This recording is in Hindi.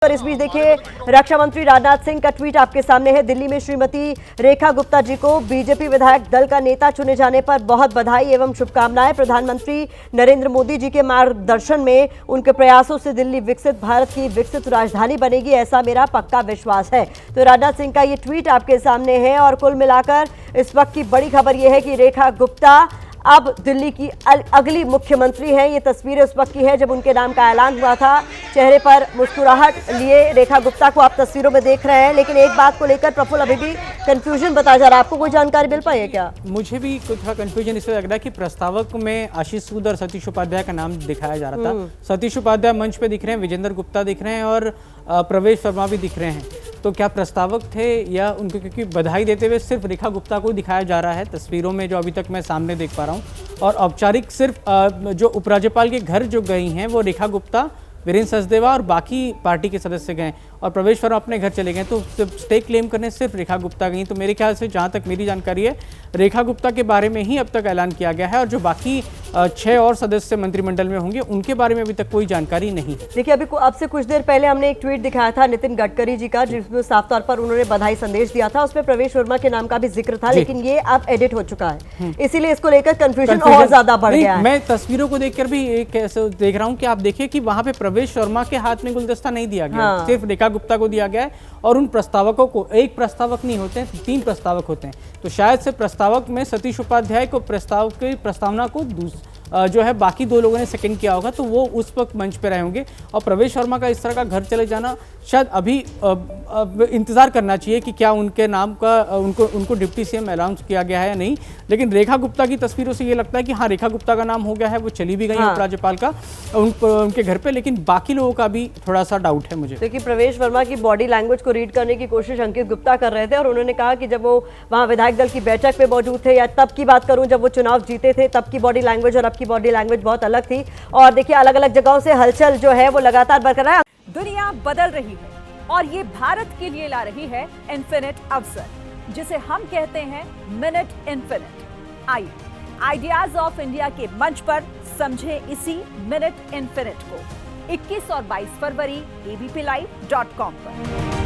और इस बीच देखिए रक्षा मंत्री राजनाथ सिंह का ट्वीट आपके सामने है। दिल्ली में श्रीमती रेखा गुप्ता जी को बीजेपी विधायक दल का नेता चुने जाने पर बहुत बधाई एवं शुभकामनाएं। प्रधानमंत्री नरेंद्र मोदी जी के मार्गदर्शन में उनके प्रयासों से दिल्ली विकसित भारत की विकसित राजधानी बनेगी, ऐसा मेरा पक्का विश्वास है। तो राजनाथ सिंह का ये ट्वीट आपके सामने है। और कुल मिलाकर इस वक्त की बड़ी खबर यह है कि रेखा गुप्ता अब दिल्ली की अगली मुख्यमंत्री हैं। ये तस्वीरें उस वक्त की है जब उनके नाम का ऐलान हुआ था। चेहरे पर मुस्कुराहट लिए रेखा गुप्ता को आप तस्वीरों में देख रहे हैं, लेकिन एक बात को लेकर प्रफुल्ल अभी भी कंफ्यूजन बता जा रहा है। आपको कोई जानकारी मिल पाई है क्या? मुझे भी कुछ कंफ्यूजन इसलिए लग रहा है कि प्रस्तावक में आशीष सूद और सतीश उपाध्याय का नाम दिखाया जा रहा था। सतीश उपाध्याय मंच पे दिख रहे हैं, विजेंद्र गुप्ता दिख रहे हैं और प्रवेश वर्मा भी दिख रहे हैं। तो क्या प्रस्तावक थे या उनको, क्योंकि बधाई देते हुए सिर्फ रेखा गुप्ता को दिखाया जा रहा है तस्वीरों में जो अभी तक मैं सामने देख पा रहा हूँ। और औपचारिक सिर्फ जो उपराज्यपाल के घर जो गई हैं वो रेखा गुप्ता, वीरेंद्र सचदेवा और बाकी पार्टी के सदस्य गए और प्रवेश वर्मा अपने घर चले गए। तो स्टे क्लेम करने सिर्फ रेखा गुप्ता गई। तो मेरे ख्याल से जहाँ तक मेरी जानकारी है रेखा गुप्ता के बारे में ही अब तक ऐलान किया गया है और जो बाकी 6 और सदस्य मंत्रिमंडल में होंगे उनके बारे में अभी तक कोई जानकारी नहीं है। देखिए अभी अब से कुछ देर पहले हमने एक ट्वीट दिखाया था नितिन गडकरी जी का, जिसमें साफ तौर पर उन्होंने बधाई संदेश दिया था। उसमें प्रवेश वर्मा के नाम का भी जिक्र था, लेकिन ये अब एडिट हो चुका है, इसीलिए इसको लेकर कंफ्यूजन और ज्यादा बढ़ गया है। मैं तस्वीरों को देखकर भी देख रहा हूँ कि आप देखिए कि वहां पे प्रवेश वर्मा के हाथ में गुलदस्ता नहीं दिया गया, सिर्फ रेखा गुप्ता को दिया गया है। और उन प्रस्तावकों को, एक प्रस्तावक नहीं होते हैं, 3 प्रस्तावक होते हैं। तो शायद से प्रस्तावक में सतीश उपाध्याय को प्रस्ताव की प्रस्तावना को जो है बाकी 2 लोगों ने सेकंड किया होगा, तो वो उस वक्त मंच पे रहे होंगे। और प्रवेश वर्मा का इस तरह का घर चले जाना शायद अभी इंतजार करना चाहिए कि क्या उनके नाम का उनको डिप्टी सीएम अनाउंस किया गया है या नहीं। लेकिन रेखा गुप्ता की तस्वीरों से ये लगता है कि हाँ, रेखा गुप्ता का नाम हो गया है, वो चली भी गई है उपराज्यपाल का उनके घर पे। लेकिन बाकी लोगों का भी थोड़ा सा डाउट है मुझे। देखिए प्रवेश वर्मा की बॉडी लैंग्वेज को रीड करने की कोशिश अंकित गुप्ता कर रहे थे और उन्होंने कहा कि जब वो वहाँ विधायक दल की बैठक पे मौजूद थे, या तब की बात करूं जब वो चुनाव जीते थे, तब की बॉडी लैंग्वेज और अब की बॉडी लैंग्वेज बहुत अलग थी। और देखिए अलग अलग जगहों से हलचल जो है वो लगातार बरकरार है। दुनिया बदल रही है और ये भारत के लिए ला रही है इन्फिनिट अवसर, जिसे हम कहते हैं मिनट इन्फिनिट। आइए आइडियाज ऑफ इंडिया के मंच पर समझे इसी मिनट इन्फिनिट को 21 और 22 फरवरी abplive.com पर।